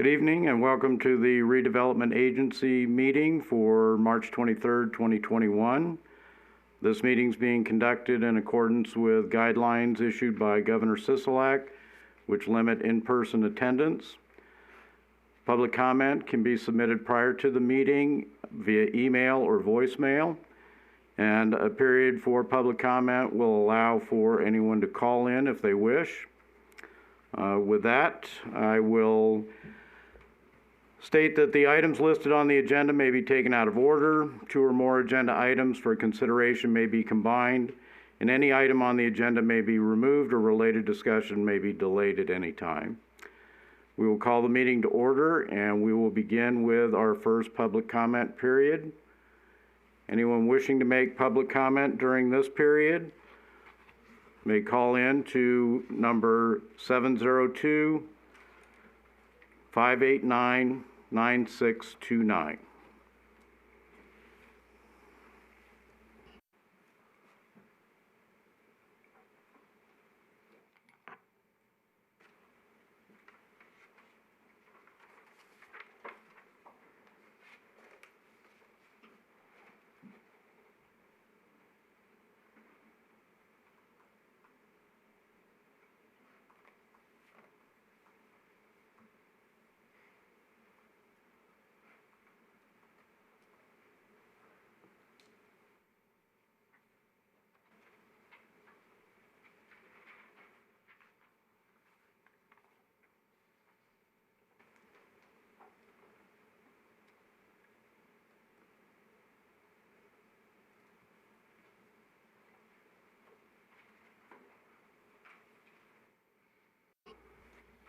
Good evening and welcome to the Redevelopment Agency meeting for March 23rd, 2021. This meeting is being conducted in accordance with guidelines issued by Governor Sisolak, which limit in-person attendance. Public comment can be submitted prior to the meeting via email or voicemail, and a period for public comment will allow for anyone to call in if they wish. With that, I will state that the items listed on the agenda may be taken out of order. Two or more agenda items for consideration may be combined, and any item on the agenda may be removed or related discussion may be delayed at any time. We will call the meeting to order, and we will begin with our first public comment period. Anyone wishing to make public comment during this period may call in to number 702-589-9629.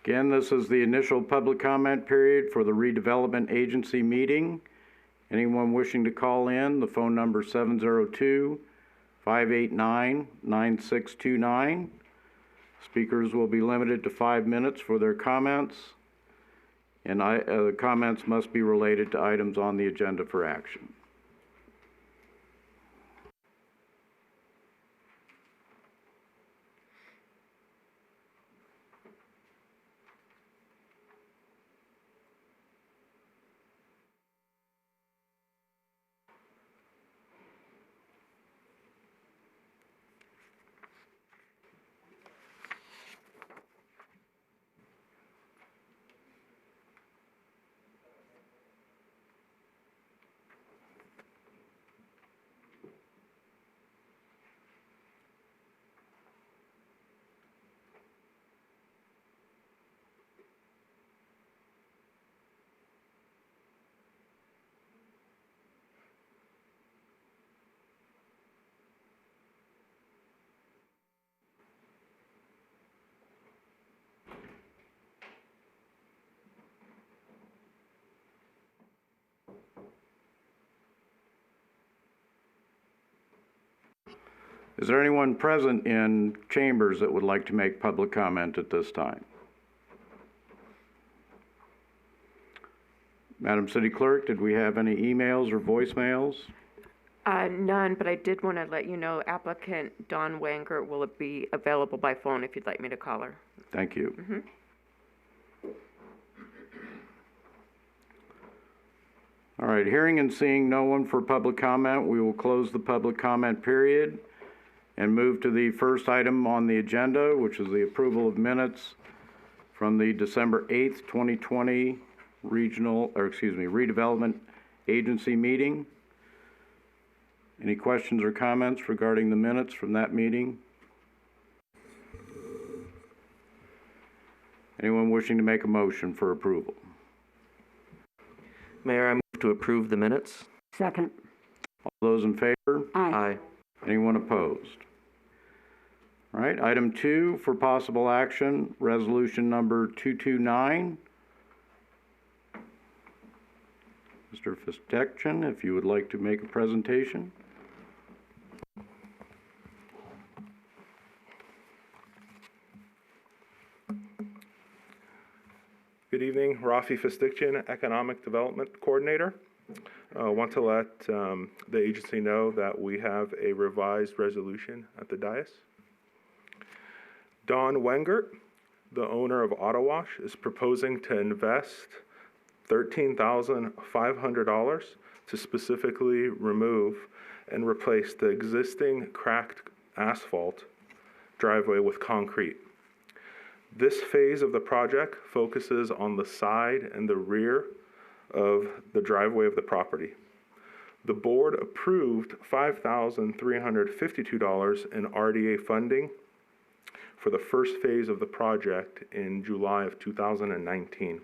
Again, this is the initial public comment period for the Redevelopment Agency meeting. Anyone wishing to call in, the phone number 702-589-9629. Speakers will be limited to 5 minutes for their comments, and the comments must be related to items on the agenda for action. Is there anyone present in chambers that would like to make public comment at this time? Madam City Clerk, did we have any emails or voicemails? None, but I did want to let you know applicant Dawn Wenger will be available by phone if you'd like me to call her. Thank you. All right, hearing and seeing no one for public comment, we will close the public comment period and move to the first item on the agenda, which is the approval of minutes from the December 8th, 2020 Redevelopment Agency meeting. Any questions or comments regarding the minutes from that meeting? Anyone wishing to make a motion for approval? Mayor, I move to approve the minutes. Second. All those in favor? Aye. Anyone opposed? All right, item 2 for possible action, resolution number 229. Mr. Fistekchen, if you would like to make a presentation. Good evening, Rafi Fistikjian, Economic Development Coordinator. I want to let the agency know that we have a revised resolution at the dais. Dawn Wenger the owner of Auto Wash, is proposing to invest $13,500 to specifically remove and replace the existing cracked asphalt driveway with concrete. This phase of the project focuses on the side and the rear of the driveway of the property. The board approved $5,352 in RDA funding for the first phase of the project in July of 2019.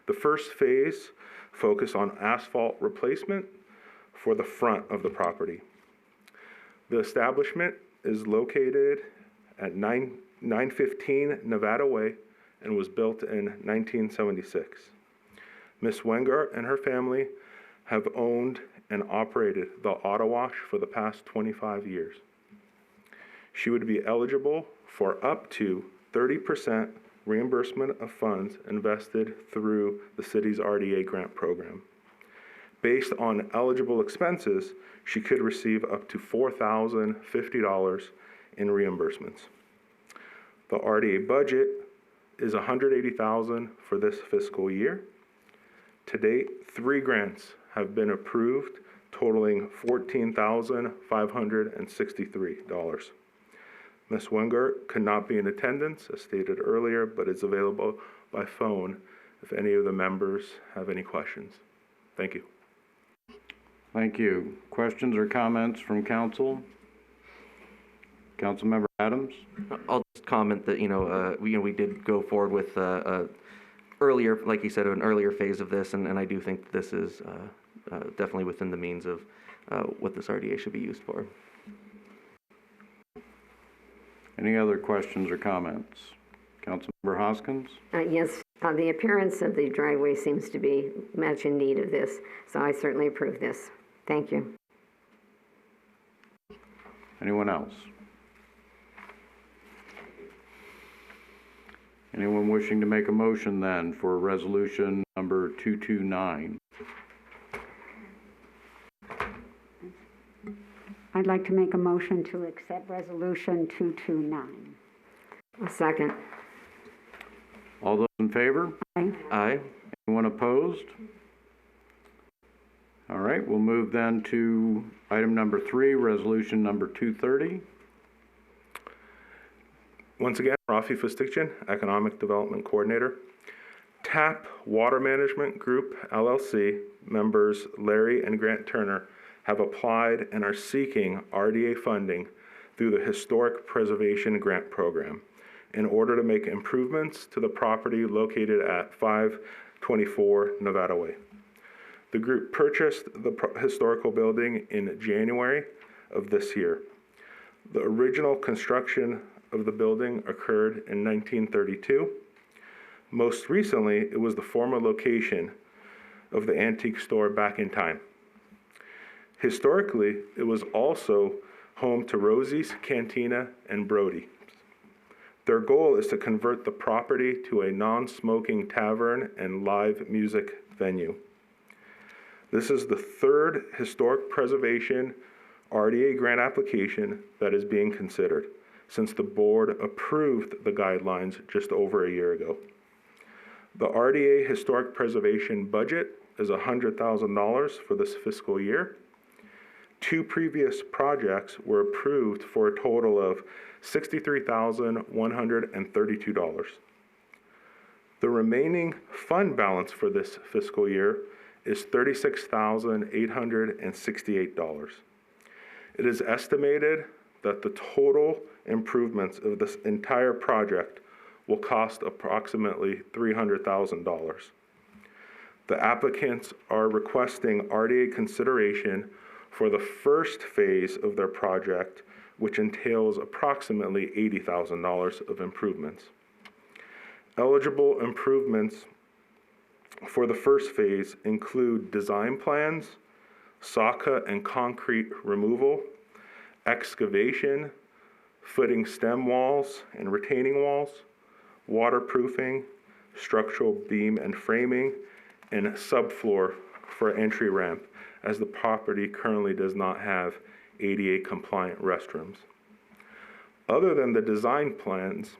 The first phase focused on asphalt replacement for the front of the property. The establishment is located at 915 Nevada Way and was built in 1976. Ms. Wenger and her family have owned and operated the Auto Wash for the past 25 years. She would be eligible for up to 30% reimbursement of funds invested through the city's RDA grant program. Based on eligible expenses, she could receive up to $4,050 in reimbursements. The RDA budget is $180,000 for this fiscal year. To date, 3 grants have been approved, totaling $14,563. Ms. Wenger could not be in attendance, as stated earlier, but is available by phone if any of the members have any questions. Thank you. Thank you. Questions or comments from council? Councilmember Adams? I'll just comment that, we did go forward with earlier, like you said, an earlier phase of this, and I do think this is definitely within the means of what this RDA should be used for. Any other questions or comments? Councilmember Hoskins? Yes, the appearance of the driveway seems to be much in need of this, so I certainly approve this. Thank you. Anyone else? Anyone wishing to make a motion then for resolution number 229? I'd like to make a motion to accept Resolution 229. A second. All those in favor? Aye. Aye. Anyone opposed? All right, we'll move then to item number 3, resolution number 230. Once again, Rafi Fastikjian, Economic Development Coordinator. TAP Water Management Group, LLC, members Larry and Grant Turner have applied and are seeking RDA funding through the Historic Preservation Grant Program in order to make improvements to the property located at 524 Nevada Way. The group purchased the historical building in January of this year. The original construction of the building occurred in 1932. Most recently, it was the former location of the antique store Back in Time. Historically, it was also home to Rosie's Cantina and Brody's. Their goal is to convert the property to a non-smoking tavern and live music venue. This is the 3rd historic preservation RDA grant application that is being considered since the board approved the guidelines just over a year ago. The RDA historic preservation budget is $100,000 for this fiscal year. 2 previous projects were approved for a total of $63,132. The remaining fund balance for this fiscal year is $36,868. It is estimated that the total improvements of this entire project will cost approximately $300,000. The applicants are requesting RDA consideration for the first phase of their project, which entails approximately $80,000 of improvements. Eligible improvements for the first phase include design plans, saw cut and concrete removal, excavation, footing stem walls and retaining walls, waterproofing, structural beam and framing, and subfloor for entry ramp, as the property currently does not have ADA compliant restrooms. Other than the design plans,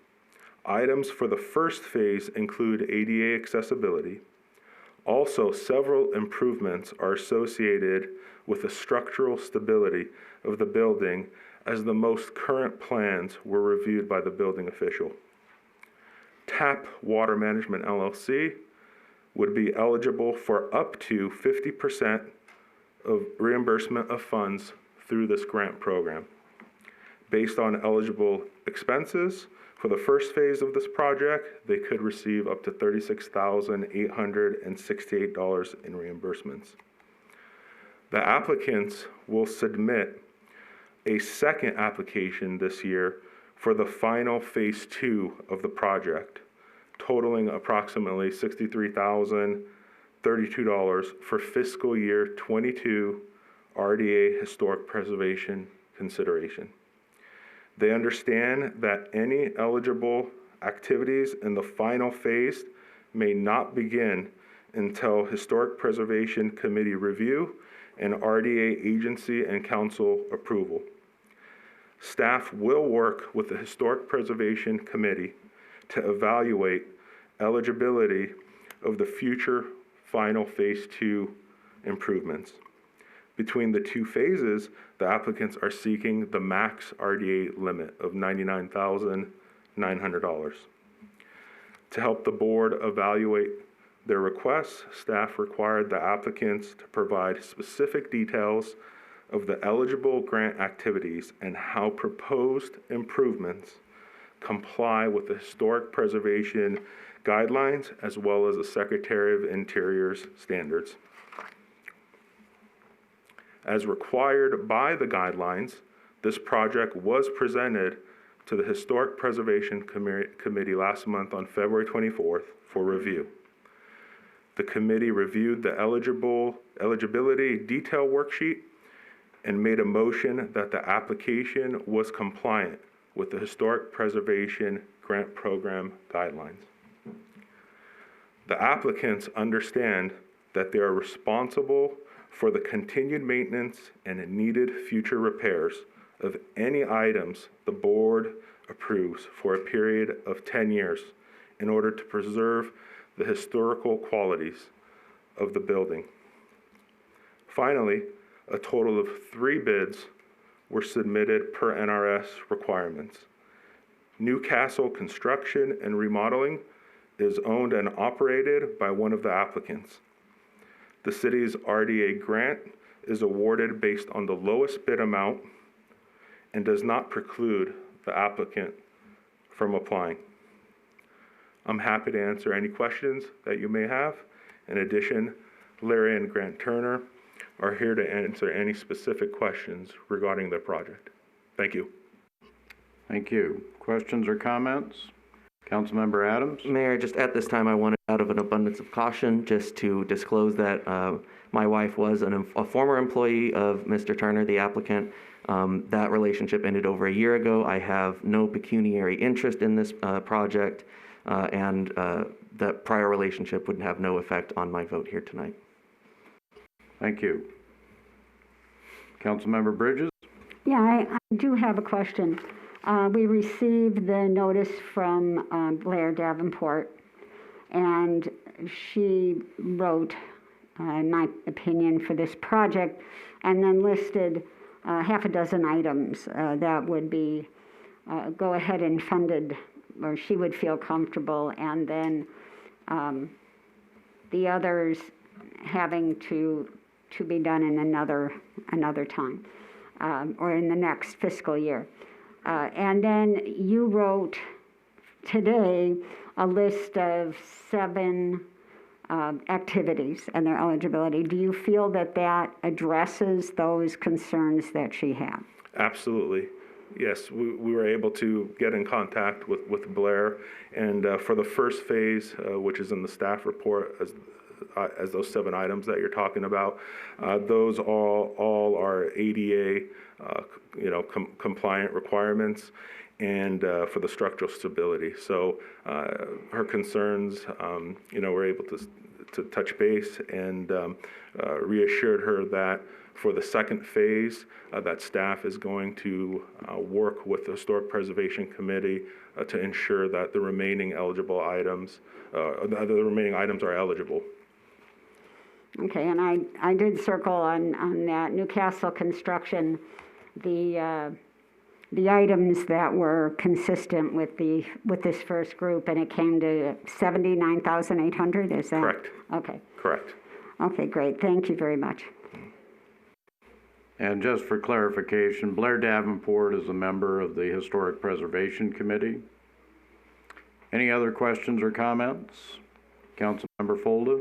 Items for the first phase include ADA accessibility. Also, several improvements are associated with the structural stability of the building, as the most current plans were reviewed by the building official. TAP Water Management LLC would be eligible for up to 50% of reimbursement of funds through this grant program. Based on eligible expenses, for the first phase of this project, they could receive up to $36,868 in reimbursements. The applicants will submit a second application this year for the final phase 2 of the project, totaling approximately $63,032 for fiscal year 22 RDA historic preservation consideration. They understand that any eligible activities in the final phase may not begin until Historic Preservation Committee review and RDA agency and council approval. Staff will work with the Historic Preservation Committee to evaluate eligibility of the future final phase 2 improvements. Between the two phases, the applicants are seeking the max RDA limit of $99,900. To help the board evaluate their requests, staff required the applicants to provide specific details of the eligible grant activities and how proposed improvements comply with the historic preservation guidelines as well as the Secretary of Interior's standards. As required by the guidelines, this project was presented to the Historic Preservation Committee last month on February 24th for review. The committee reviewed the eligibility detail worksheet and made a motion that the application was compliant with the Historic Preservation Grant Program guidelines. The applicants understand that they are responsible for the continued maintenance and needed future repairs of any items the board approves for a period of 10 years in order to preserve the historical qualities of the building. Finally, a total of 3 bids were submitted per NRS requirements. Newcastle Construction and Remodeling is owned and operated by one of the applicants. The city's RDA grant is awarded based on the lowest bid amount and does not preclude the applicant from applying. I'm happy to answer any questions that you may have. In addition, Larry and Grant Turner are here to answer any specific questions regarding the project. Thank you. Thank you. Questions or comments? Councilmember Adams? Mayor, just at this time, I wanted, out of an abundance of caution, just to disclose that my wife was a former employee of Mr. Turner, the applicant. That relationship ended over a year ago. I have no pecuniary interest in this project, and that prior relationship would have no effect on my vote here tonight. Thank you. Councilmember Bridges? Yeah, I do have a question. We received the notice from Blair Davenport, and she wrote my opinion for this project and then listed half a dozen items that would be go ahead and funded, or she would feel comfortable, and then the others having to be done in another time or in the next fiscal year. And then you wrote today a list of 7 activities and their eligibility. Do you feel that that addresses those concerns that she had? Absolutely. Yes, we were able to get in contact with Blair, and for the first phase, which is in the staff report, as those 7 items that you're talking about, those all are ADA compliant requirements, and for the structural stability. So her concerns, we're able to touch base and reassured her that for the second phase, that staff is going to work with the Historic Preservation Committee to ensure that the remaining eligible items, the remaining items are eligible. Okay, and I did circle on that Newcastle construction, the items that were consistent with this first group, and it came to 79,800, is that? Correct. Okay. Correct. Okay, great, thank you very much. And just for clarification, Blair Davenport is a member of the Historic Preservation Committee. Any other questions or comments? Councilmember Folda?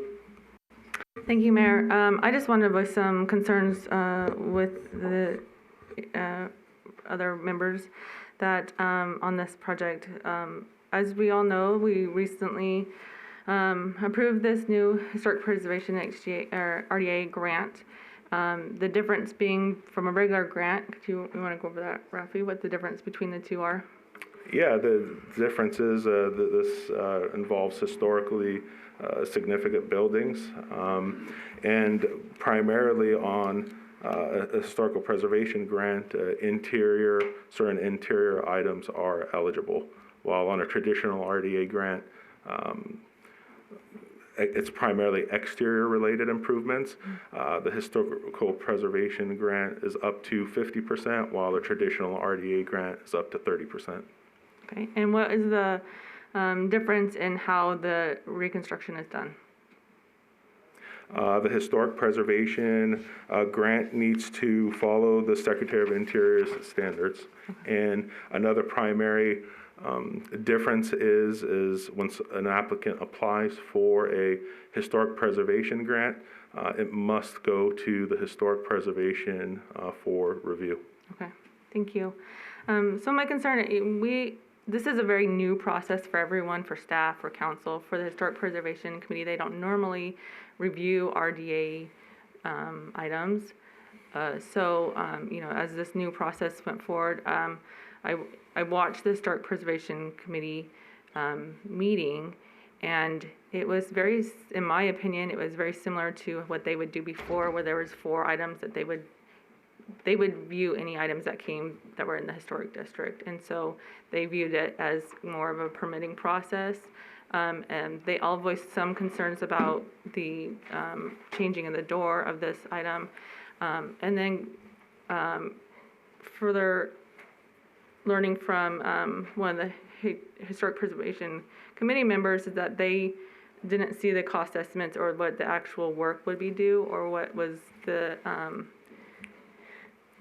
Thank you, Mayor. I just wanted to voice some concerns with the other members that on this project. As we all know, we recently approved this new Historic Preservation RDA grant. The difference being from a regular grant, you want to go over that, Rafi, what the difference between the two are? Yeah, the difference is that this involves historically significant buildings, and primarily on a historical preservation grant, certain interior items are eligible, while on a traditional RDA grant, it's primarily exterior related improvements. The historical preservation grant is up to 50%, while the traditional RDA grant is up to 30%. Okay, and what is the difference in how the reconstruction is done? The historic preservation grant needs to follow the Secretary of Interior's standards. And another primary difference is once an applicant applies for a historic preservation grant, it must go to the historic preservation for review. Okay, thank you. So my concern, this is a very new process for everyone, for staff, for council, for the Historic Preservation Committee. They don't normally review RDA items. As this new process went forward, I watched the Historic Preservation Committee meeting, and it was in my opinion, it was very similar to what they would do before, where there was 4 items that they would view any items that were in the historic district, and so they viewed it as more of a permitting process, and they all voiced some concerns about the changing of the door of this item, and then further learning from one of the Historic Preservation Committee members is that they didn't see the cost estimates or what the actual work would be due, or what was the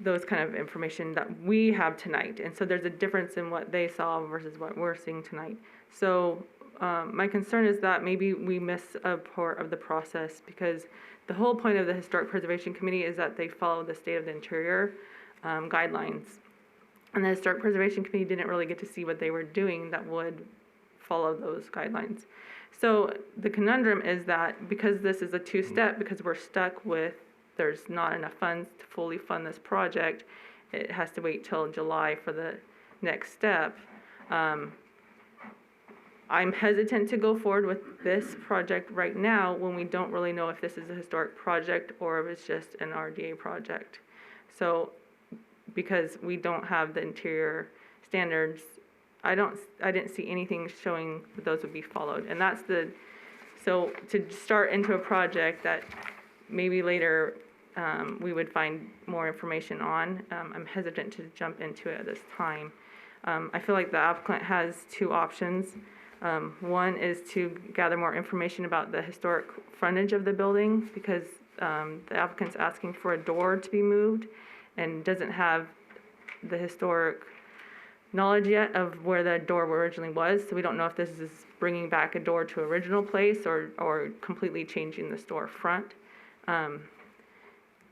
those kind of information that we have tonight. And so there's a difference in what they saw versus what we're seeing tonight. So my concern is that maybe we miss a part of the process, because the whole point of the Historic Preservation Committee is that they follow the State of the Interior guidelines. And the Historic Preservation Committee didn't really get to see what they were doing that would follow those guidelines. So the conundrum is that because this is a 2-step, because we're stuck with there's not enough funds to fully fund this project, it has to wait till July for the next step. I'm hesitant to go forward with this project right now when we don't really know if this is a historic project or if it's just an RDA project. So because we don't have the interior standards, I didn't see anything showing that those would be followed. And so to start into a project that maybe later we would find more information on, I'm hesitant to jump into it at this time. I feel like the applicant has 2 options. One is to gather more information about the historic frontage of the building, because the applicant's asking for a door to be moved and doesn't have the historic knowledge yet of where the door originally was. So we don't know if this is bringing back a door to original place or completely changing the storefront.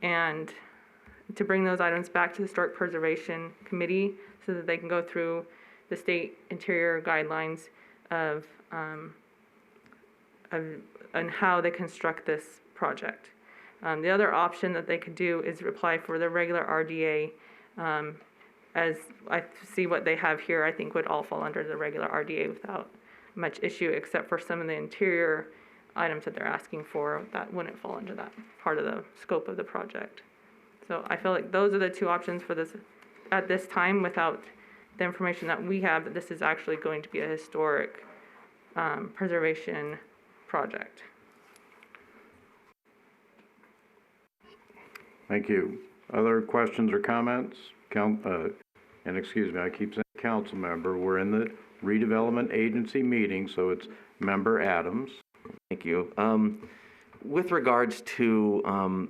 And to bring those items back to the Historic Preservation Committee so that they can go through the state interior guidelines of on how they construct this project. The other option that they could do is apply for the regular RDA as I see what they have here, I think would all fall under the regular RDA without much issue, except for some of the interior items that they're asking for that wouldn't fall under that part of the scope of the project. So I feel like those are the two options for this at this time, without the information that we have that this is actually going to be a historic preservation project. Thank you. Other questions or comments? And excuse me, I keep saying council member. We're in the redevelopment agency meeting, so it's Member Adams. Thank you. With regards to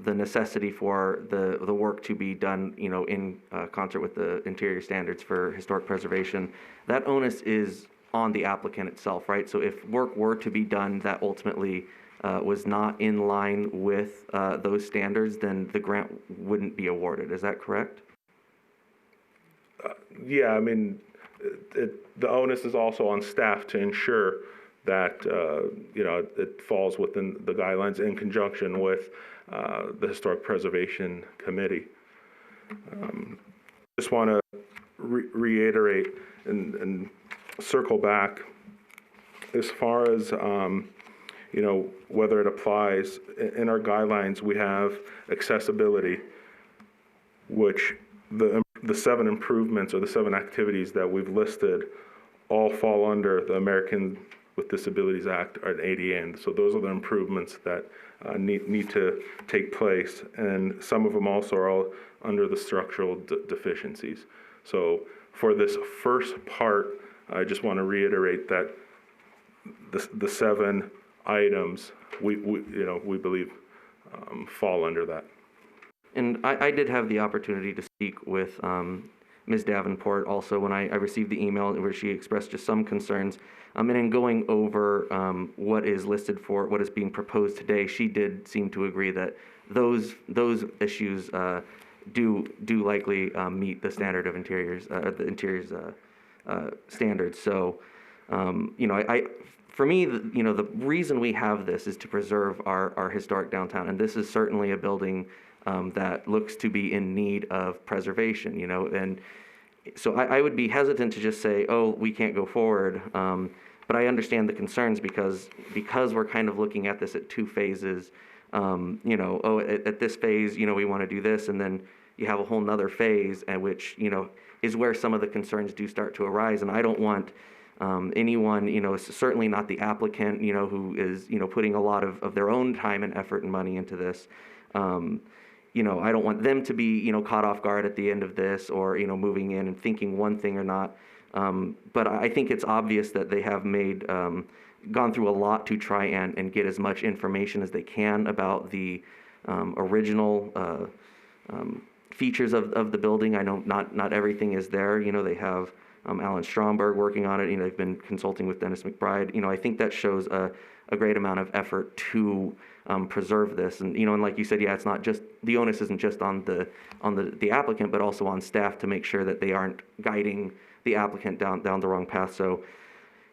the necessity for the work to be done, in concert with the interior standards for historic preservation, that onus is on the applicant itself, right? So if work were to be done that ultimately was not in line with those standards, then the grant wouldn't be awarded. Is that correct? Yeah, I mean, the onus is also on staff to ensure that, it falls within the guidelines in conjunction with the Historic Preservation Committee. Just want to reiterate and circle back as far as, whether it applies. In our guidelines, we have accessibility, which the 7 improvements or the 7 activities that we've listed all fall under the American with Disabilities Act or an ADA. And so those are the improvements that need to take place. And some of them also are all under the structural deficiencies. So for this first part, I just want to reiterate that the 7 items we believe fall under that. And I did have the opportunity to speak with Ms. Davenport also when I received the email where she expressed just some concerns. And in going over what is listed for what is being proposed today, she did seem to agree that those issues do likely meet the standard of interiors, the interiors standards. So, for me, the reason we have this is to preserve our historic downtown, and this is certainly a building that looks to be in need of preservation, and so I would be hesitant to just say, oh, we can't go forward, but I understand the concerns because we're kind of looking at this at 2 phases, at this phase, we want to do this, and then you have a whole nother phase at which, is where some of the concerns do start to arise, and I don't want anyone, certainly not the applicant, who is, putting a lot of their own time and effort and money into this. I don't want them to be, caught off guard at the end of this or, moving in and thinking one thing or not. But I think it's obvious that they have gone through a lot to try and get as much information as they can about the original features of the building. I know not everything is there. They have Alan Stromberg working on it. They've been consulting with Dennis McBride. I think that shows a great amount of effort to preserve this. And and like you said, yeah, it's not just the onus isn't just on the applicant, but also on staff to make sure that they aren't guiding the applicant down the wrong path. So,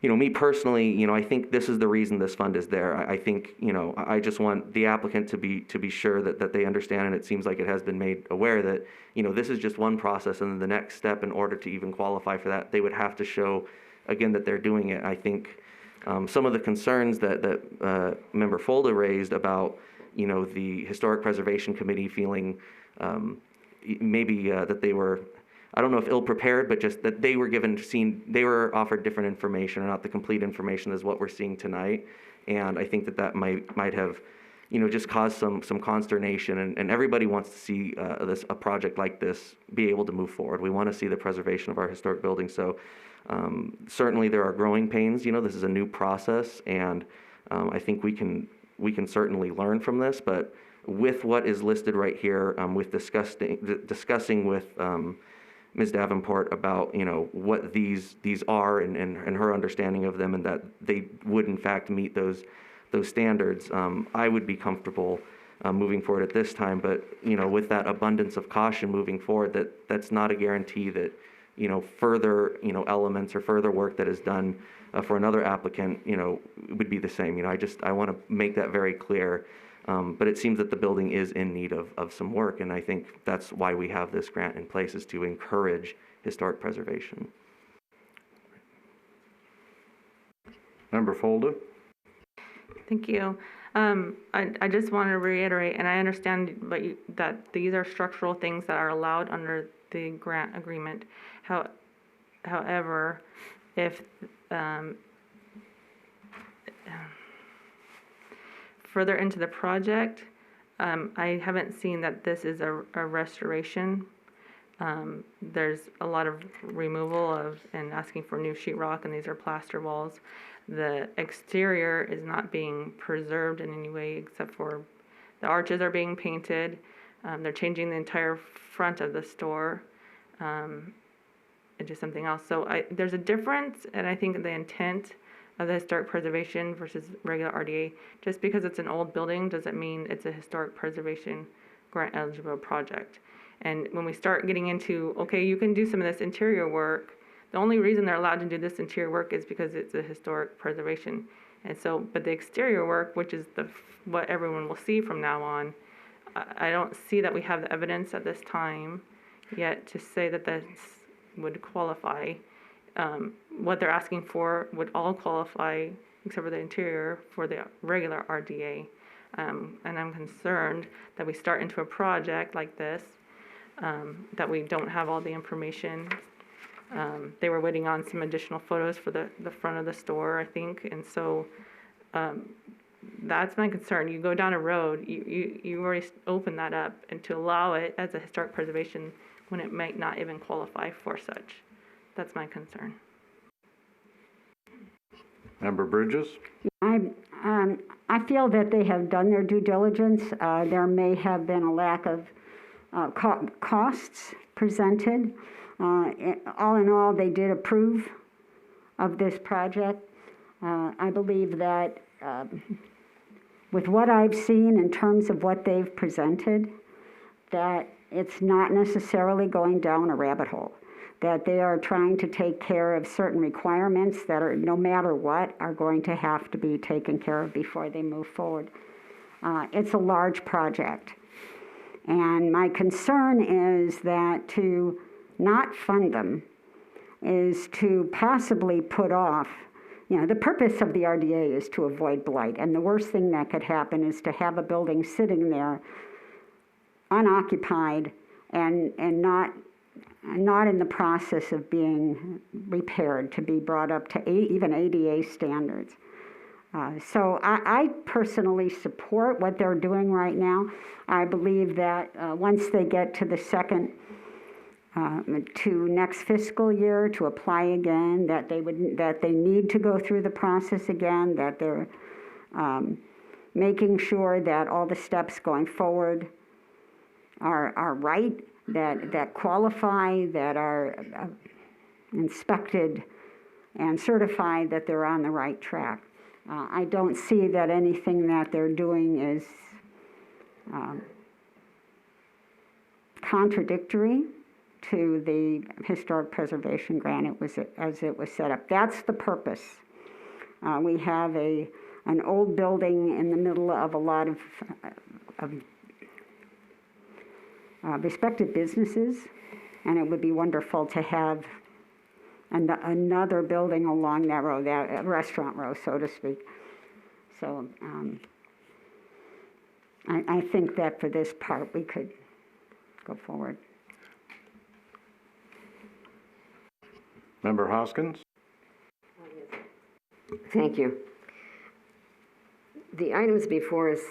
me personally, I think this is the reason this fund is there. I think, I just want the applicant to be sure that they understand, and it seems like it has been made aware that, this is just one process, and then the next step in order to even qualify for that, they would have to show, again, that they're doing it. I think some of the concerns that Member Folda raised about, the Historic Preservation Committee feeling maybe that they were, I don't know if ill-prepared, but just that they were offered different information or not the complete information as what we're seeing tonight. And I think that might have, just caused some consternation. And everybody wants to see a project like this be able to move forward. We want to see the preservation of our historic buildings. So certainly there are growing pains. This is a new process, and I think we can certainly learn from this. But with what is listed right here, with discussing with Ms. Davenport about what these are and her understanding of them, and that they would in fact meet those standards, I would be comfortable moving forward at this time. But with that abundance of caution moving forward, that's not a guarantee that further elements or further work that is done for another applicant would be the same. I want to make that very clear. But it seems that the building is in need of some work, and I think that's why we have this grant in place, is to encourage historic preservation. Member Folda? Thank you. I just want to reiterate, and I understand that these are structural things that are allowed under the grant agreement. However, if further into the project, I haven't seen that this is a restoration. There's a lot of removal and asking for new sheetrock, and these are plaster walls. The exterior is not being preserved in any way except for the arches are being painted. They're changing the entire front of the store into something else. So there's a difference, and I think the intent of the historic preservation versus regular RDA, just because it's an old building doesn't mean it's a historic preservation grant eligible project. And when we start getting into, okay, you can do some of this interior work, the only reason they're allowed to do this interior work is because it's a historic preservation. And so, but the exterior work, which is what everyone will see from now on, I don't see that we have the evidence at this time yet to say that this would qualify. What they're asking for would all qualify, except for the interior, for the regular RDA. And I'm concerned that we start into a project like this, that we don't have all the information. They were waiting on some additional photos for the front of the store, I think, and so that's my concern. You go down a road, you already open that up, and to allow it as a historic preservation when it might not even qualify for such. That's my concern. Member Bridges? I feel that they have done their due diligence. There may have been a lack of costs presented. All in all, they did approve of this project. I believe that with what I've seen in terms of what they've presented, that it's not necessarily going down a rabbit hole, that they are trying to take care of certain requirements that are, no matter what, are going to have to be taken care of before they move forward. It's a large project. And my concern is that to not fund them is to possibly put off, the purpose of the RDA is to avoid blight. And the worst thing that could happen is to have a building sitting there unoccupied and not in the process of being repaired to be brought up to even ADA standards. So I personally support what they're doing right now. I believe that once they get to the second, to next fiscal year to apply again, that they need to go through the process again, that they're making sure that all the steps going forward are right, that qualify, that are inspected and certified that they're on the right track. I don't see that anything that they're doing is contradictory to the historic preservation grant as it was set up. That's the purpose. We have an old building in the middle of a lot of respected businesses, and it would be wonderful to have another building along that road, that restaurant row, so to speak. So I think that for this part we could go forward. Member Hoskins? Thank you. The items before us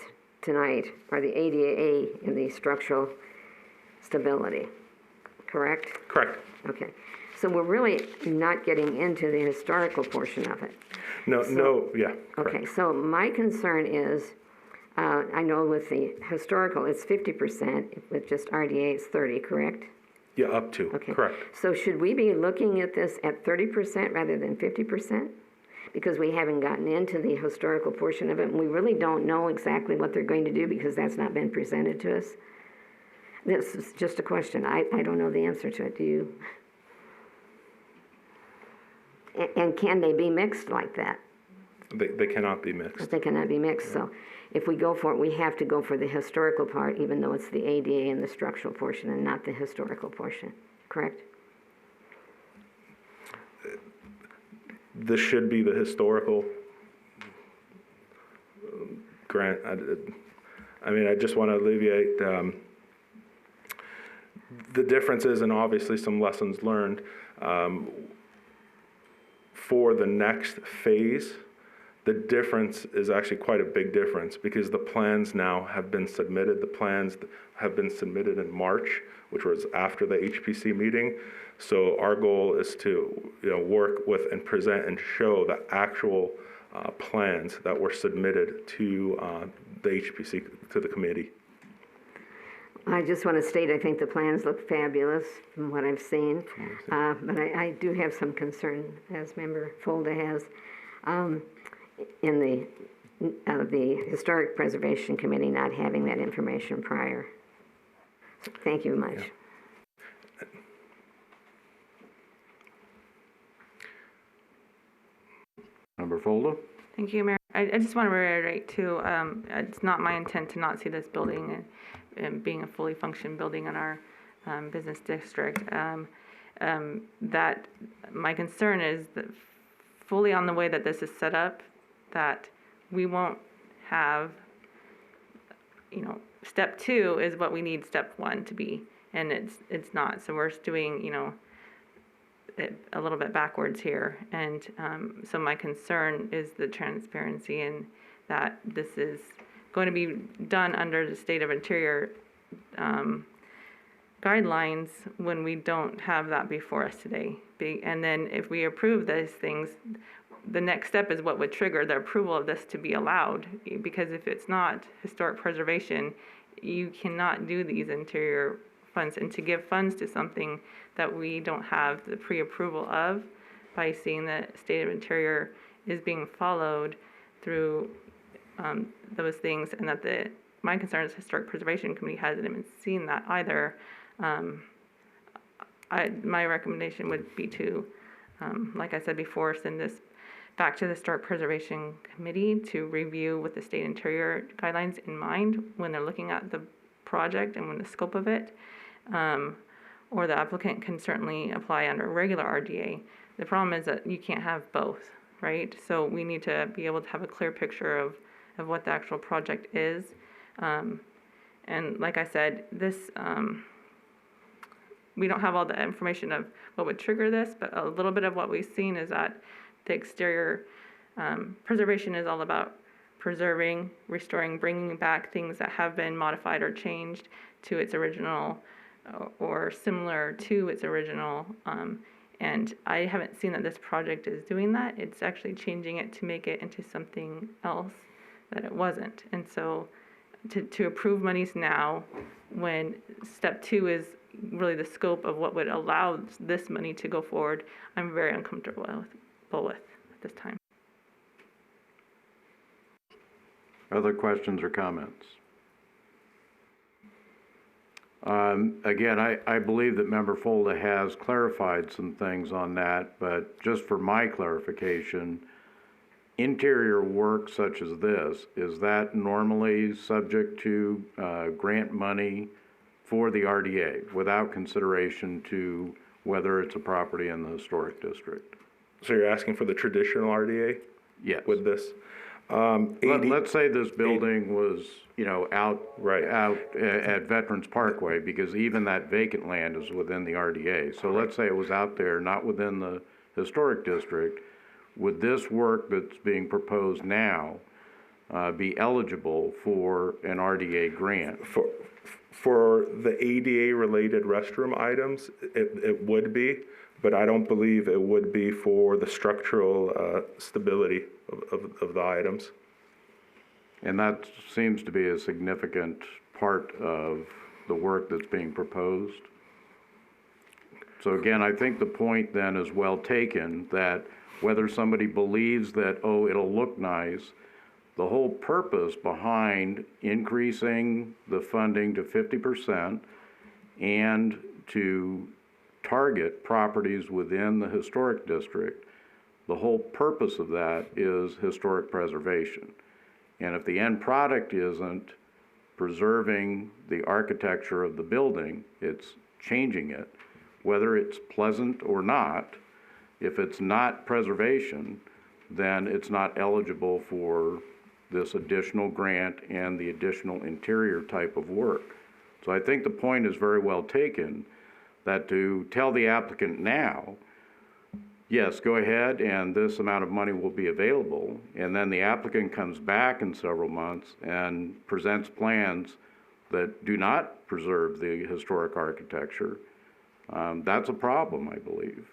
tonight are the ADA and the structural stability, correct? Correct. Okay. So we're really not getting into the historical portion of it. Yeah. Correct. Okay, so my concern is, I know with the historical, it's 50%, with just RDA, it's 30, correct? Yeah, up to. Okay. Correct. So should we be looking at this at 30% rather than 50%? Because we haven't gotten into the historical portion of it, and we really don't know exactly what they're going to do because that's not been presented to us. This is just a question. I don't know the answer to it. Do you? And can they be mixed like that? They cannot be mixed. They cannot be mixed. So if we go for it, we have to go for the historical part, even though it's the ADA and the structural portion and not the historical portion, correct? this should be the historical grant. I mean, I just want to alleviate the differences and obviously some lessons learned for the next phase. The difference is actually quite a big difference because the plans now have been submitted. The plans have been submitted in March, which was after the HPC meeting. So our goal is to work with and present and show the actual plans that were submitted to the HPC, to the committee. I just want to state, I think the plans look fabulous from what I've seen, but I do have some concern, as Member Folda has, in the Historic Preservation Committee not having that information prior. So thank you much. Yeah. Member Folda? Thank you, Mayor. I just want to reiterate too, it's not my intent to not see this building and being a fully functioning building in our business district. That my concern is that fully on the way that this is set up, that we won't have, step 2 is what we need step 1 to be, and it's not. So we're doing, it a little bit backwards here, and so my concern is the transparency and that this is going to be done under the State of Interior guidelines when we don't have that before us today. And then if we approve those things, the next step is what would trigger the approval of this to be allowed, because if it's not historic preservation, you cannot do these interior funds, and to give funds to something that we don't have the pre-approval of by seeing that State of Interior is being followed through those things, and that my concern is Historic Preservation Committee hasn't even seen that either. My recommendation would be to, like I said before, send this back to the Historic Preservation Committee to review with the State Interior guidelines in mind when they're looking at the project and when the scope of it. Or the applicant can certainly apply under regular RDA. The problem is that you can't have both, right? So we need to be able to have a clear picture of what the actual project is. And like I said, this, we don't have all the information of what would trigger this, but a little bit of what we've seen is that the exterior preservation is all about preserving, restoring, bringing back things that have been modified or changed to its original or similar to its original. And I haven't seen that this project is doing that. It's actually changing it to make it into something else that it wasn't. And so to approve monies now, when step 2 is really the scope of what would allow this money to go forward, I'm very uncomfortable with at this time. Other questions or comments? Again, I believe that Member Folda has clarified some things on that, but just for my clarification, interior work such as this, is that normally subject to grant money for the RDA without consideration to whether it's a property in the historic district? So you're asking for the traditional RDA? Yes. With this? Let's say this building was, out Right. at Veterans Parkway, because even that vacant land is within the RDA. So let's say it was out there, not within the historic district. Would this work that's being proposed now be eligible for an RDA grant? For the ADA-related restroom items, it would be, but I don't believe it would be for the structural stability of the items. And that seems to be a significant part of the work that's being proposed. So again, I think the point then is well taken, that whether somebody believes that, oh, it'll look nice, the whole purpose behind increasing the funding to 50% and to target properties within the historic district, the whole purpose of that is historic preservation. And if the end product isn't preserving the architecture of the building, it's changing it, whether it's pleasant or not, If it's not preservation, then it's not eligible for this additional grant and the additional interior type of work. So I think the point is very well taken, that to tell the applicant now, yes, go ahead and this amount of money will be available, and then the applicant comes back in several months and presents plans that do not preserve the historic architecture, that's a problem, I believe.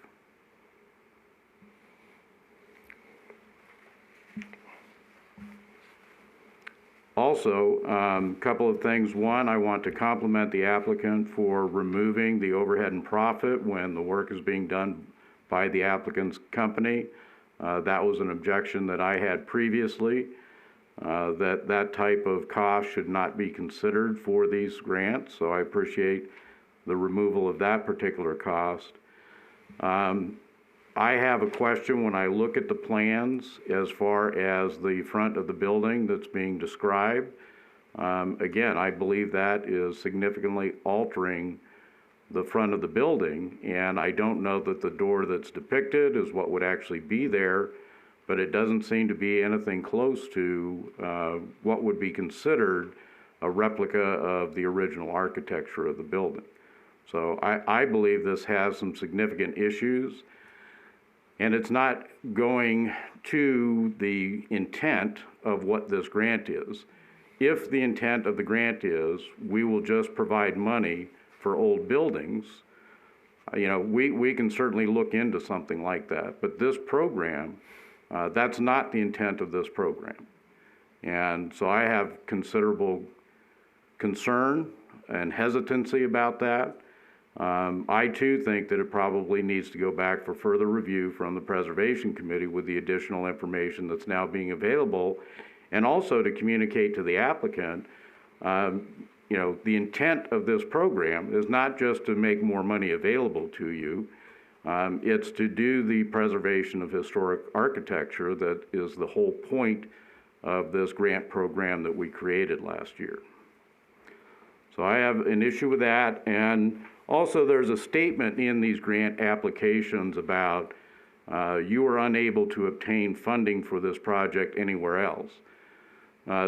Also, a couple of things. One, I want to compliment the applicant for removing the overhead and profit when the work is being done by the applicant's company. That was an objection that I had previously, that type of cost should not be considered for these grants, so I appreciate the removal of that particular cost. I have a question when I look at the plans as far as the front of the building that's being described. Again, I believe that is significantly altering the front of the building, and I don't know that the door that's depicted is what would actually be there, but it doesn't seem to be anything close to what would be considered a replica of the original architecture of the building. So I believe this has some significant issues, and it's not going to the intent of what this grant is. If the intent of the grant is we will just provide money for old buildings, we can certainly look into something like that. But this program, that's not the intent of this program. And so I have considerable concern and hesitancy about that. I too think that it probably needs to go back for further review from the Preservation Committee with the additional information that's now being available, and also to communicate to the applicant, the intent of this program is not just to make more money available to you, it's to do the preservation of historic architecture that is the whole point of this grant program that we created last year. So I have an issue with that, and also there's a statement in these grant applications about you are unable to obtain funding for this project anywhere else.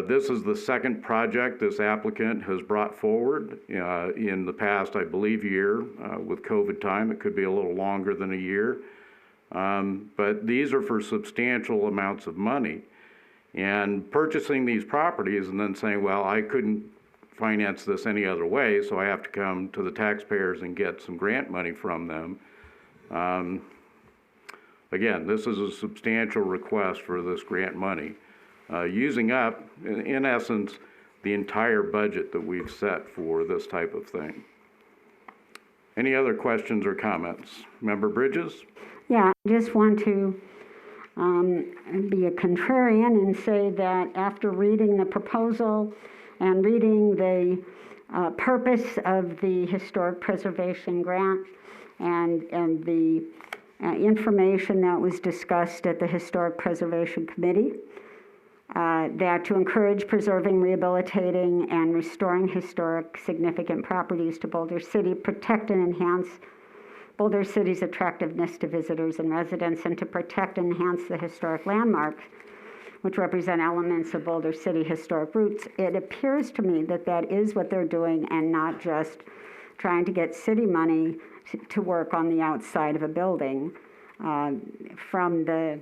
This is the second project this applicant has brought forward in the past, I believe, year. With COVID time, it could be a little longer than a year. But these are for substantial amounts of money. And purchasing these properties and then saying, well, I couldn't finance this any other way, so I have to come to the taxpayers and get some grant money from them. Again, this is a substantial request for this grant money, using up, in essence, the entire budget that we've set for this type of thing. Any other questions or comments? Member Bridges? Yeah, I just want to be a contrarian and say that after reading the proposal and reading the purpose of the Historic Preservation Grant and the information that was discussed at the Historic Preservation Committee, that to encourage preserving, rehabilitating, and restoring historic significant properties to Boulder City, protect and enhance Boulder City's attractiveness to visitors and residents, and to protect and enhance the historic landmarks which represent elements of Boulder City historic roots. It appears to me that that is what they're doing, and not just trying to get city money to work on the outside of a building. From the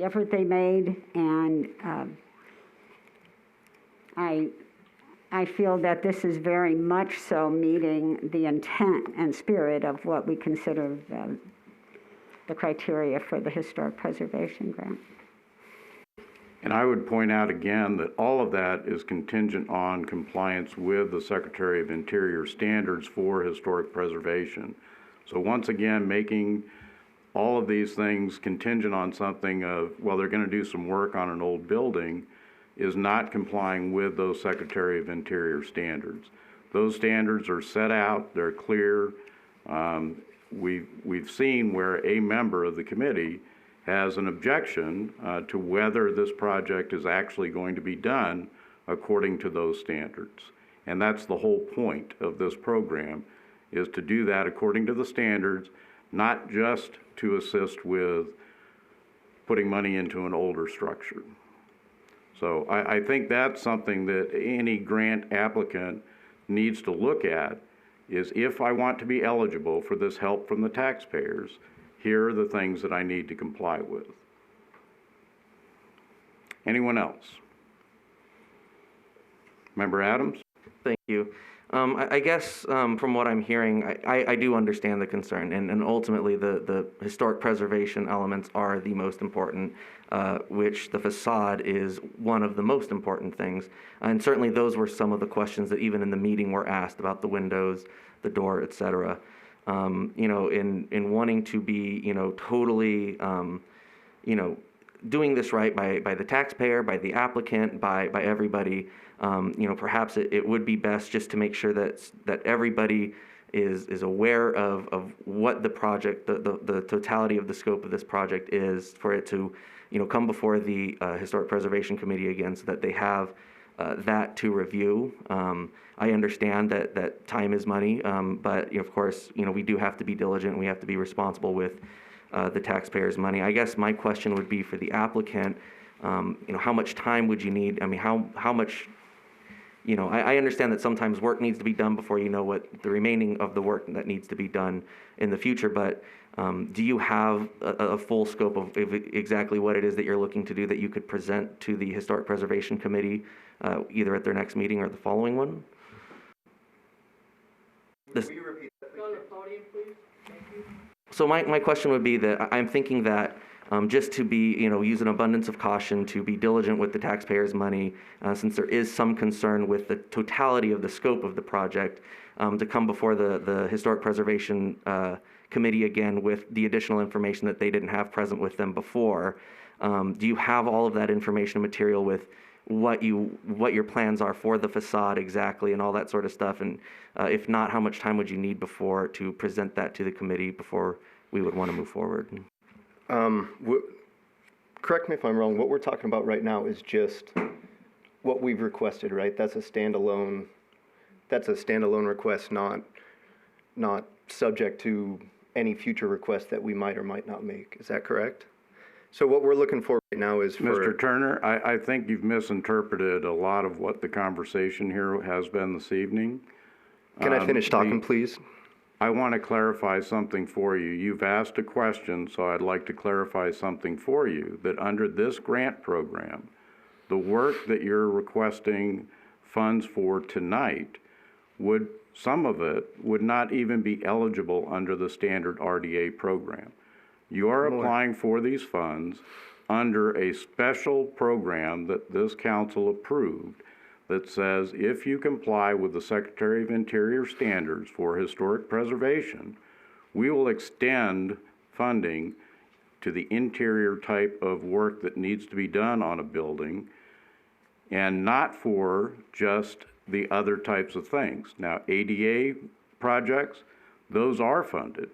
effort they made, and I feel that this is very much so meeting the intent and spirit of what we consider the criteria for the Historic Preservation Grant. And I would point out again that all of that is contingent on compliance with the Secretary of Interior standards for historic preservation. So once again, making all of these things contingent on something of, well, they're going to do some work on an old building, is not complying with those Secretary of Interior standards. Those standards are set out, they're clear. We've seen where a member of the committee has an objection to whether this project is actually going to be done according to those standards. And that's the whole point of this program, is to do that according to the standards, not just to assist with putting money into an older structure. So I think that's something that any grant applicant needs to look at, is if I want to be eligible for this help from the taxpayers, here are the things that I need to comply with. Anyone else? Member Adams? Thank you. I guess from what I'm hearing, I do understand the concern, and ultimately the historic preservation elements are the most important, which the facade is one of the most important things. And certainly those were some of the questions that even in the meeting were asked about the windows, the door, et cetera. In wanting to be, totally, doing this right by the taxpayer, by the applicant, by everybody, perhaps it would be best just to make sure that everybody is aware of what the project, the totality of the scope of this project is, for it to, come before the Historic Preservation Committee again, so that they have that to review. I understand that time is money, but of course, we do have to be diligent. We have to be responsible with the taxpayers' money. I guess my question would be for the applicant, how much time would you need? I mean, how much, I understand that sometimes work needs to be done before you know what the remaining of the work that needs to be done in the future, but do you have a full scope of exactly what it is that you're looking to do that you could present to the Historic Preservation Committee, either at their next meeting or the following one? Will you repeat that, please? Go to the podium, please. Thank you. So my question would be that I'm thinking that just to be, use an abundance of caution, to be diligent with the taxpayers' money, since there is some concern with the totality of the scope of the project, to come before the Historic Preservation Committee again with the additional information that they didn't have present with them before. Do you have all of that information and material with what your plans are for the facade exactly and all that sort of stuff? And if not, how much time would you need before to present that to the committee before we would want to move forward? Correct me if I'm wrong, what we're talking about right now is just what we've requested, right? That's a standalone request, not subject to any future requests that we might or might not make. Is that correct? So what we're looking for right now is for... Mr. Turner, I think you've misinterpreted a lot of what the conversation here has been this evening. Can I finish talking, please? I want to clarify something for you. You've asked a question, so I'd like to clarify something for you, that under this grant program, the work that you're requesting funds for tonight some of it would not even be eligible under the standard RDA program. You are applying for these funds under a special program that this council approved that says if you comply with the Secretary of Interior standards for historic preservation, we will extend funding to the interior type of work that needs to be done on a building, and not for just the other types of things. Now, ADA projects, those are funded,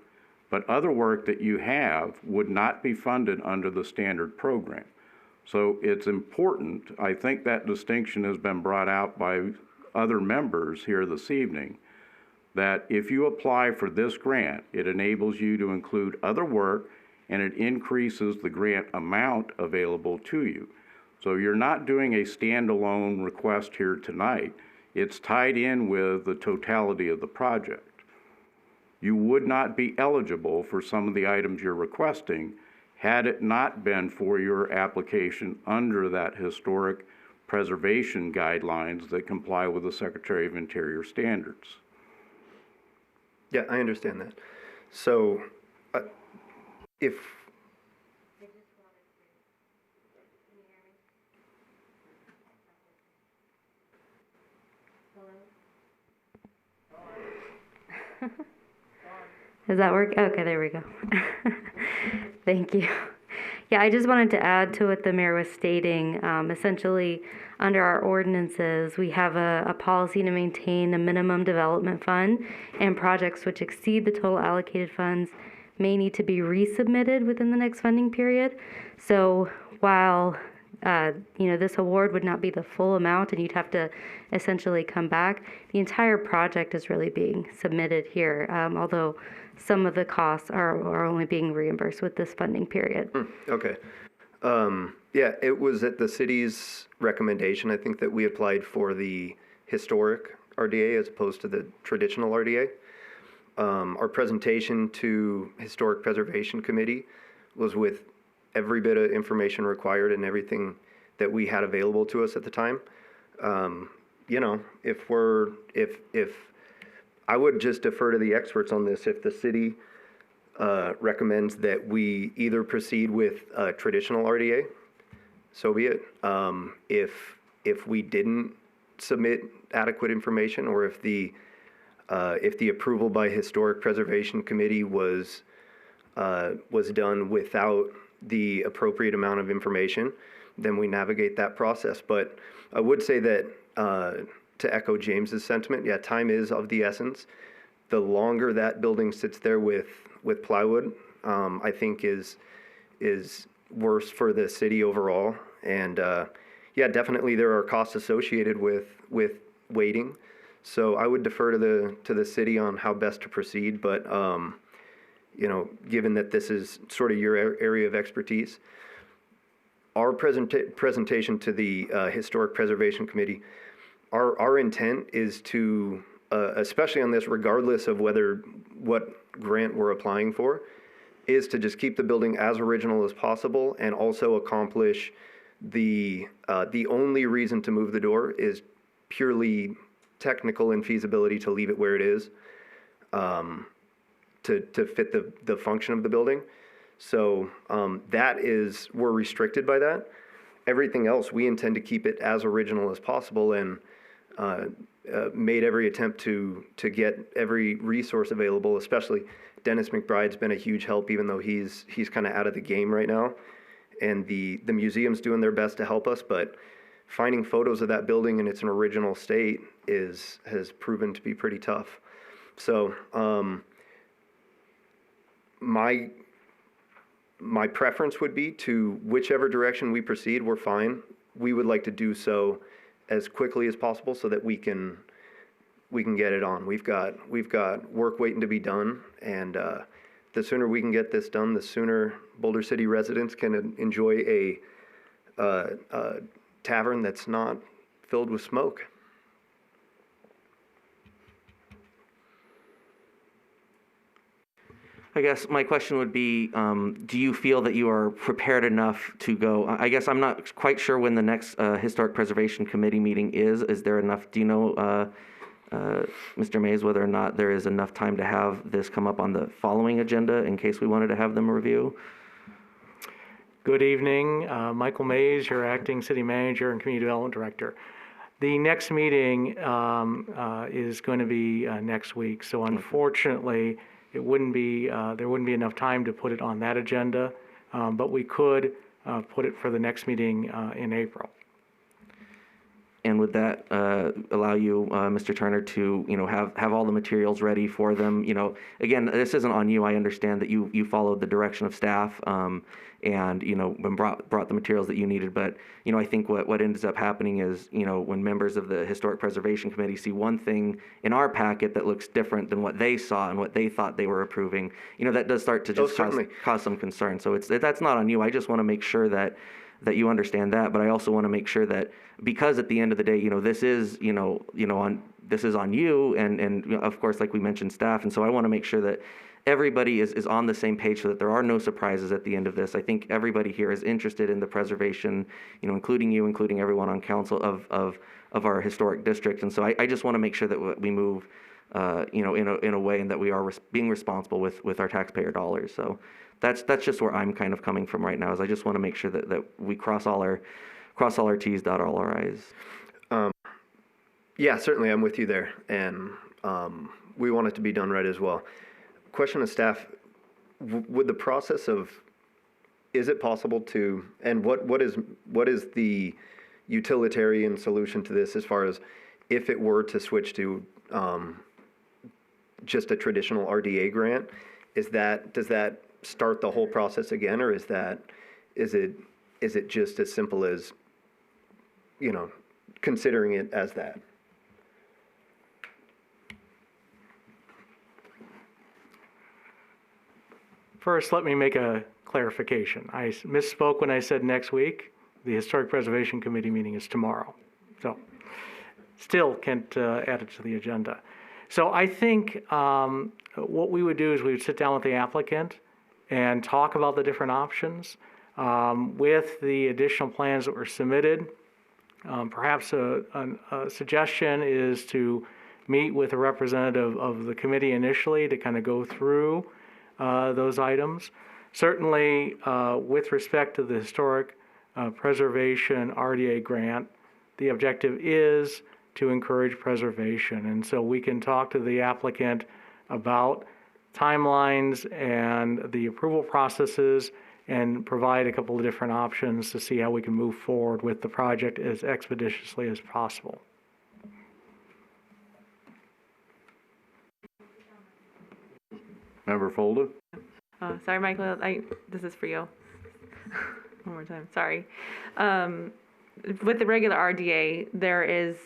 but other work that you have would not be funded under the standard program. So it's important, I think that distinction has been brought out by other members here this evening, that if you apply for this grant, it enables you to include other work and it increases the grant amount available to you. So you're not doing a standalone request here tonight. It's tied in with the totality of the project. You would not be eligible for some of the items you're requesting had it not been for your application under that historic preservation guidelines that comply with the Secretary of Interior standards. Yeah, I understand that. So, if... Does that work? Okay, there we go. Thank you. Yeah, I just wanted to add to what the mayor was stating. Essentially, under our ordinances, we have a policy to maintain a minimum development fund, and projects which exceed the total allocated funds may need to be resubmitted within the next funding period. So while this award would not be the full amount and you'd have to essentially come back. The entire project is really being submitted here, although some of the costs are only being reimbursed with this funding period. Okay. Yeah, it was at the city's recommendation, I think, that we applied for the historic RDA as opposed to the traditional RDA. Our presentation to Historic Preservation Committee was with every bit of information required and everything that we had available to us at the time. If I would just defer to the experts on this. If the city recommends that we either proceed with traditional RDA, so be it. If we didn't submit adequate information, or if the approval by Historic Preservation Committee was done without the appropriate amount of information, then we navigate that process. But I would say that, to echo James's sentiment, yeah, time is of the essence. The longer that building sits there with plywood, I think is worse for the city overall. And yeah, definitely there are costs associated with waiting. So I would defer to the city on how best to proceed. But given that this is sort of your area of expertise, our presentation to the Historic Preservation Committee, our intent is to, especially on this, regardless of what grant we're applying for, is to just keep the building as original as possible, and also accomplish the only reason to move the door is purely technical infeasibility to leave it where it is, to fit the function of the building. So we're restricted by that. Everything else, we intend to keep it as original as possible, and made every attempt to get every resource available. Especially Dennis McBride's been a huge help, even though he's kind of out of the game right now. And the museum's doing their best to help us, but finding photos of that building in its original state has proven to be pretty tough. So my preference would be to whichever direction we proceed, we're fine. We would like to do so as quickly as possible so that we can get it on. We've got work waiting to be done, and the sooner we can get this done, the sooner Boulder City residents can enjoy a tavern that's not filled with smoke. I guess my question would be, do you feel that you are prepared enough to go? I guess I'm not quite sure when the next Historic Preservation Committee meeting is. Is there enough, do you know, Mr. Mays, whether or not there is enough time to have this come up on the following agenda in case we wanted to have them review? Good evening, Michael Mays, your acting city manager and community development director. The next meeting is going to be next week, so unfortunately, there wouldn't be enough time to put it on that agenda, but we could put it for the next meeting in April. And would that allow you, Mr. Turner, to have all the materials ready for them? Again, this isn't on you. I understand that you followed the direction of staff, and brought the materials that you needed. But I think what ends up happening is when members of the Historic Preservation Committee see one thing in our packet that looks different than what they saw and what they thought they were approving, that does start to just cause some concern. So that's not on you. I just want to make sure that you understand that, but I also want to make sure that, because at the end of the day, this is on you, and of course, like we mentioned, staff, and so I want to make sure that everybody is on the same page so that there are no surprises at the end of this. I think everybody here is interested in the preservation, including you, including everyone on council of our historic district, and so I just want to make sure that we move, in a way, and that we are being responsible with our taxpayer dollars. So that's just where I'm kind of coming from right now. Is I just want to make sure that we cross all our T's, dot all our I's. Yeah, certainly, I'm with you there, and we want it to be done right as well. Question of staff: would the process of, is it possible to, and what is the utilitarian solution to this, as far as if it were to switch to just a traditional RDA grant? Does that start the whole process again, or is it is it just as simple as, considering it as that? First, let me make a clarification. I misspoke when I said next week. The Historic Preservation Committee meeting is tomorrow. So, still can't add it to the agenda. So I think what we would do is we would sit down with the applicant and talk about the different options. With the additional plans that were submitted, perhaps a suggestion is to meet with a representative of the committee initially to kind of go through those items. Certainly, with respect to the Historic Preservation RDA grant, the objective is to encourage preservation. And so we can talk to the applicant about timelines and the approval processes and provide a couple of different options to see how we can move forward with the project as expeditiously as possible. Member Folda? Sorry, Michael, this is for you. One more time, sorry. With the regular RDA, there is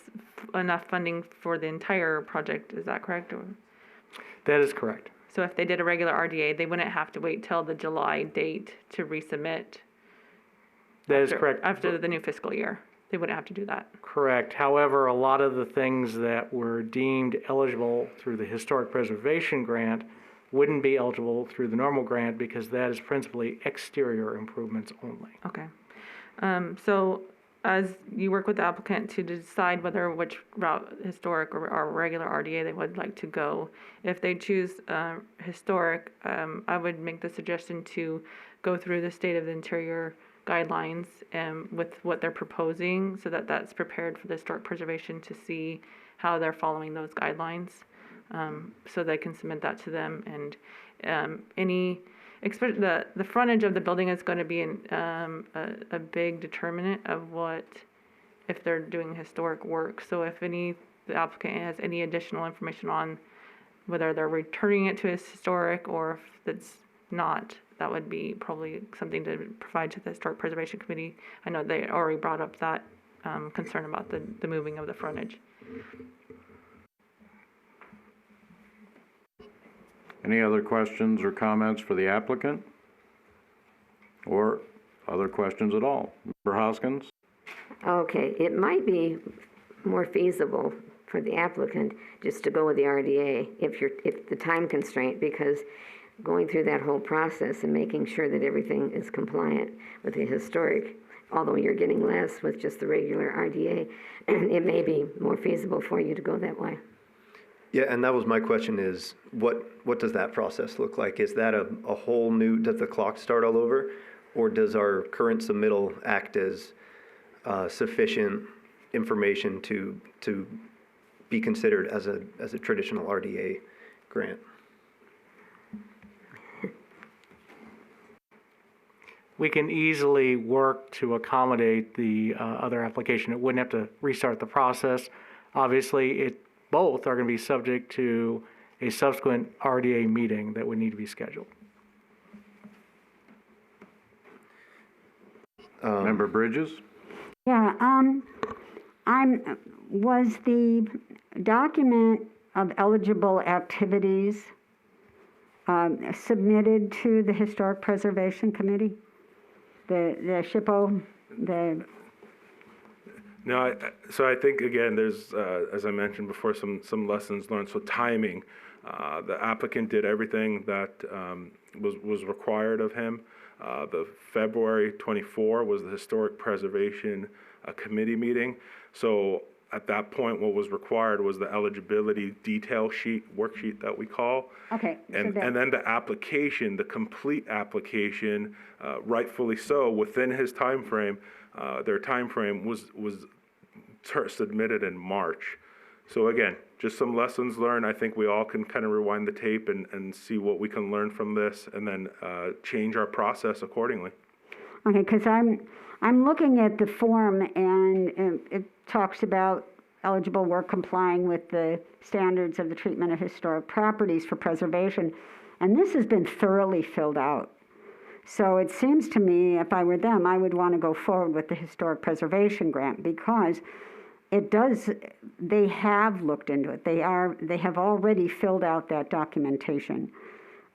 enough funding for the entire project, is that correct? Or? That is correct. So if they did a regular RDA, they wouldn't have to wait till the July date to resubmit? That is correct. After the new fiscal year, they wouldn't have to do that? Correct. However, a lot of the things that were deemed eligible through the Historic Preservation Grant wouldn't be eligible through the normal grant because that is principally exterior improvements only. Okay. So as you work with the applicant to decide which route, historic or regular RDA, they would like to go, if they choose historic, I would make the suggestion to go through the State of the Interior guidelines with what they're proposing so that that's prepared for the historic preservation to see how they're following those guidelines. So they can submit that to them, and the frontage of the building is going to be a big determinant of if they're doing historic work. So if the applicant has any additional information on whether they're returning it to historic or if it's not, that would be probably something to provide to the Historic Preservation Committee. I know they already brought up that concern about the moving of the frontage. Any other questions or comments for the applicant? Or other questions at all? Member Hoskins? Okay, it might be more feasible for the applicant just to go with the RDA if the time constraint, because going through that whole process and making sure that everything is compliant with the historic, although you're getting less with just the regular RDA, it may be more feasible for you to go that way. Yeah, and that was my question is, what does that process look like? Is that a whole new, does the clock start all over? Or does our current submittal act as sufficient information to be considered as a traditional RDA grant? We can easily work to accommodate the other application. It wouldn't have to restart the process. Obviously, both are going to be subject to a subsequent RDA meeting that would need to be scheduled. Member Bridges? Yeah, was the document of eligible activities submitted to the Historic Preservation Committee? The SHPO, No, so I think, again, there's, as I mentioned before, some lessons learned. So timing, the applicant did everything that was required of him. The February 24 was the Historic Preservation Committee meeting. So at that point, what was required was the eligibility detail sheet, worksheet that we call. okay. And then the application, the complete application, rightfully so, within his time frame, their time frame was submitted in March. So again, just some lessons learned. I think we all can kind of rewind the tape and see what we can learn from this, and then change our process accordingly. Okay, because I'm looking at the form, and it talks about eligible work complying with the standards of the treatment of historic properties for preservation, and this has been thoroughly filled out. So it seems to me, if I were them, I would want to go forward with the historic preservation grant because it does, they have looked into it. They have already filled out that documentation.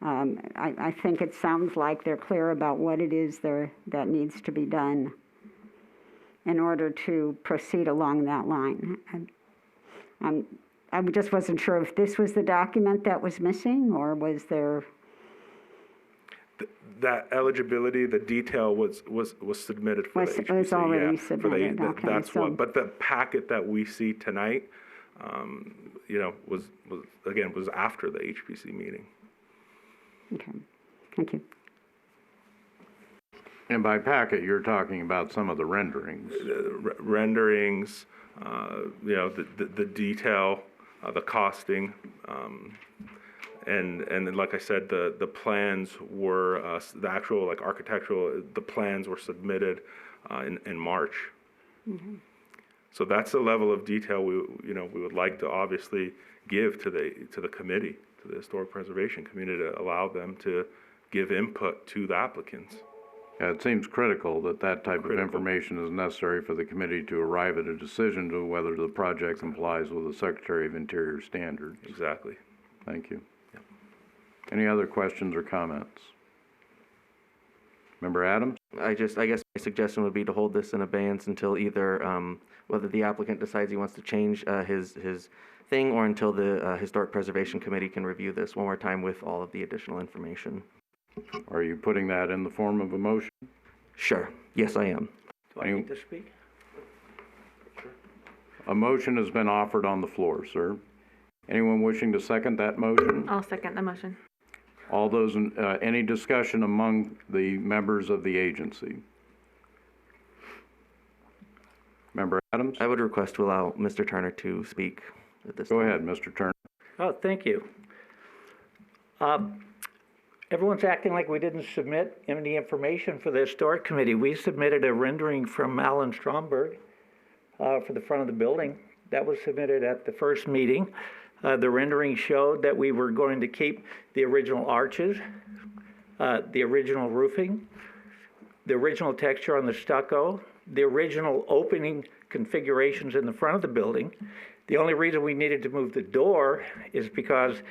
I think it sounds like they're clear about what it is that needs to be done in order to proceed along that line. I just wasn't sure if this was the document that was missing, or was there... That eligibility, the detail was submitted for the HPC. Was already yeah, submitted, okay. That's So, what, but the packet that we see tonight, was after the HPC meeting. okay, thank you. And by packet, you're talking about some of the renderings. Renderings, the detail, the costing, and then, like I said, the plans were, the actual, like, architectural, the plans were submitted in March. Mm-hmm. So that's the level of detail we would like to obviously give to the committee, to the Historic Preservation Committee, to allow them to give input to the applicants. Yeah, it seems critical that that type of information is necessary for the committee to arrive at a decision to whether the project complies with the Secretary of Interior standards. Exactly. Thank you. Any other questions or comments? Member Adams? I guess my suggestion would be to hold this in abeyance until either, whether the applicant decides he wants to change his thing, or until the Historic Preservation Committee can review this one more time with all of the additional information. Are you putting that in the form of a motion? Sure. Yes, I am. Do I need to speak? A motion has been offered on the floor, sir. Anyone wishing to second that motion? I'll second the motion. All those, any discussion among the members of the agency? Member Adams? I would request to allow Mr. Turner to speak at this time. Go ahead, Mr. Turner. Oh, thank you. Everyone's acting like we didn't submit any information for the Historic Committee. We submitted a rendering from Alan Stromberg for the front of the building. That was submitted at the first meeting. The rendering showed that we were going to keep the original arches, the original roofing, the original texture on the stucco, the original opening configurations in the front of the building. The only reason we needed to move the door is because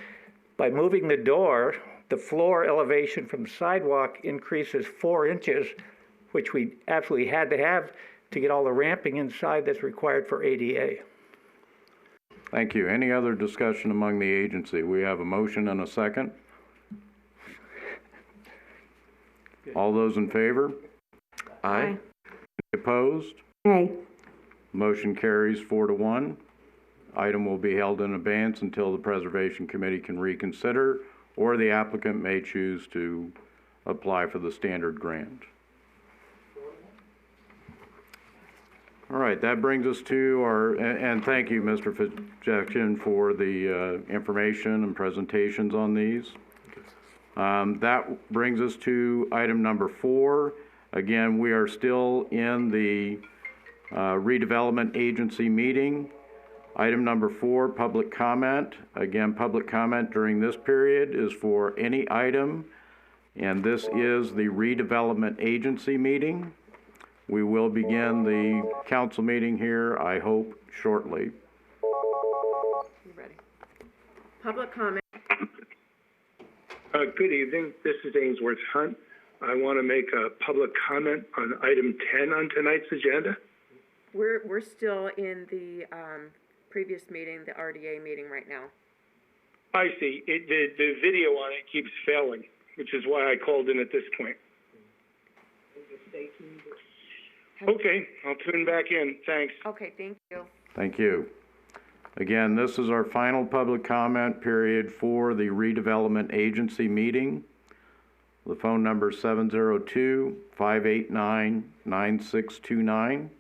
by moving the door, the floor elevation from the sidewalk increases 4 inches, which we absolutely had to have to get all the ramping inside that's required for ADA. Thank you. Any other discussion among the agency? We have a motion and a second. All those in favor? Aye. Opposed? Nay. Motion carries 4-1. Item will be held in abeyance until the Preservation Committee can reconsider, or the applicant may choose to apply for the standard grant. All right, that brings us to our, and thank you, Mr. Fitzjackson, for the information and presentations on these. That brings us to item number 4. Again, we are still in the redevelopment agency meeting. Item number 4, public comment. Again, public comment during this period is for any item, and this is the redevelopment agency meeting. We will begin the council meeting here, I hope, shortly. You ready? Public comment. Good evening. This is Ainsworth Hunt. I want to make a public comment on item 10 on tonight's agenda. We're still in the previous meeting, the RDA meeting right now. I see. The video on it keeps failing, which is why I called in at this point. Okay, I'll tune back in. Thanks. Okay, thank you. Thank you. Again, this is our final public comment period for the redevelopment agency meeting. The phone number is 702-589-9629.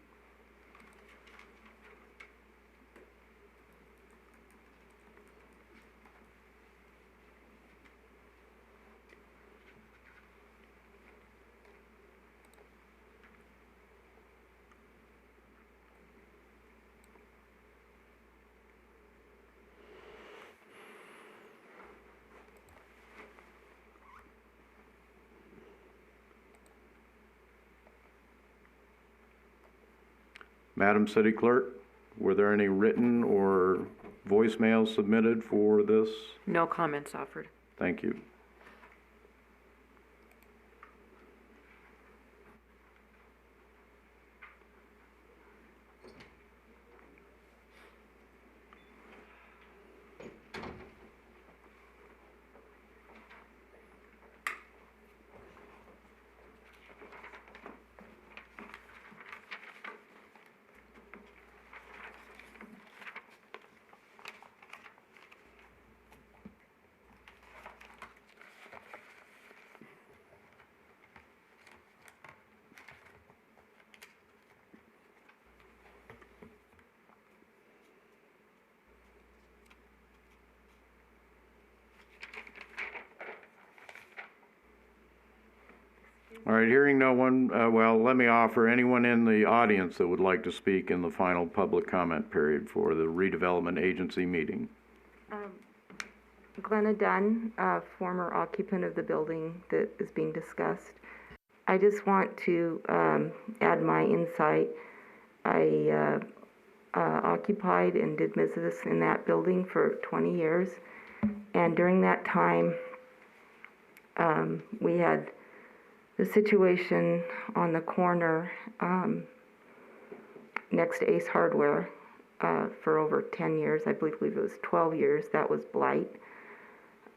Madam City Clerk, were there any written or voicemails submitted for this? No comments offered. Thank you. All right, hearing no one, well, let me offer anyone in the audience that would like to speak in the final public comment period for the redevelopment agency meeting. Glenna Dunn, former occupant of the building that is being discussed. I just want to add my insight. I occupied and did business in that building for 20 years. And during that time, we had the situation on the corner next to Ace Hardware for over 10 years. I believe it was 12 years. That was blight.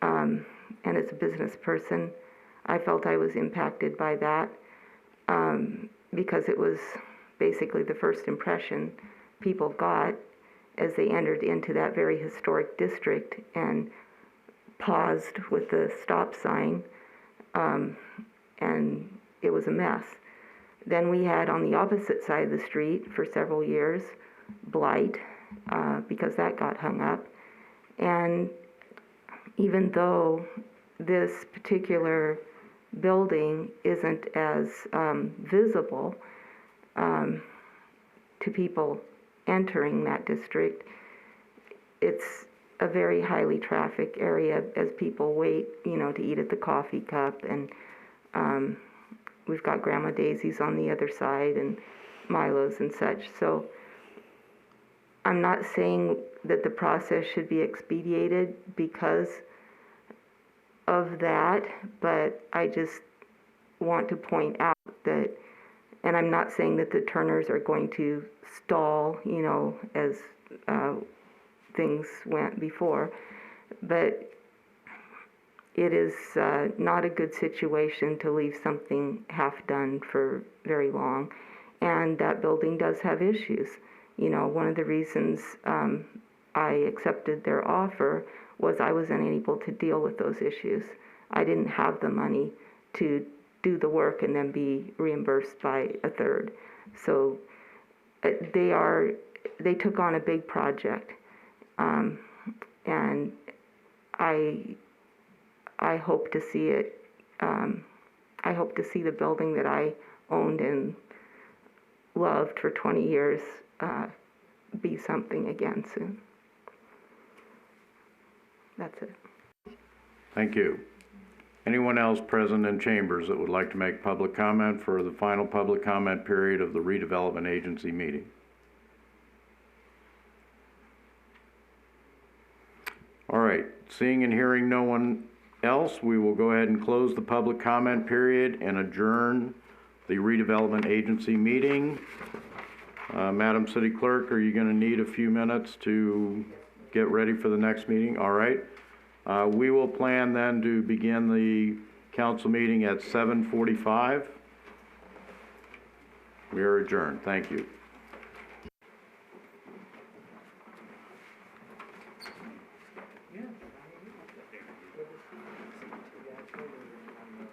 And as a business person, I felt I was impacted by that because it was basically the first impression people got as they entered into that very historic district and paused with the stop sign. And it was a mess. Then we had on the opposite side of the street for several years, blight, because that got hung up. And even though this particular building isn't as visible to people entering that district, it's a very highly trafficked area as people wait, to eat at the coffee cup. And we've got Grandma Daisy's on the other side and Milo's and such. So I'm not saying that the process should be expedited because of that, but I just want to point out that, and I'm not saying that the Turners are going to stall, as things went before, but it is not a good situation to leave something half done for very long. And that building does have issues. One of the reasons I accepted their offer was I was unable to deal with those issues. I didn't have the money to do the work and then be reimbursed by a third. So they took on a big project. And I hope to see it, I hope to see the building that I owned and loved for 20 years be something again soon. That's it. Thank you. Anyone else present in chambers that would like to make public comment for the final public comment period of the redevelopment agency meeting? All right, seeing and hearing no one else, we will go ahead and close the public comment period and adjourn the redevelopment agency meeting. Madam City Clerk, are you going to need a few minutes to get ready for the next meeting? All right. We will plan then to begin the council meeting at 7:45. We are adjourned. Thank you.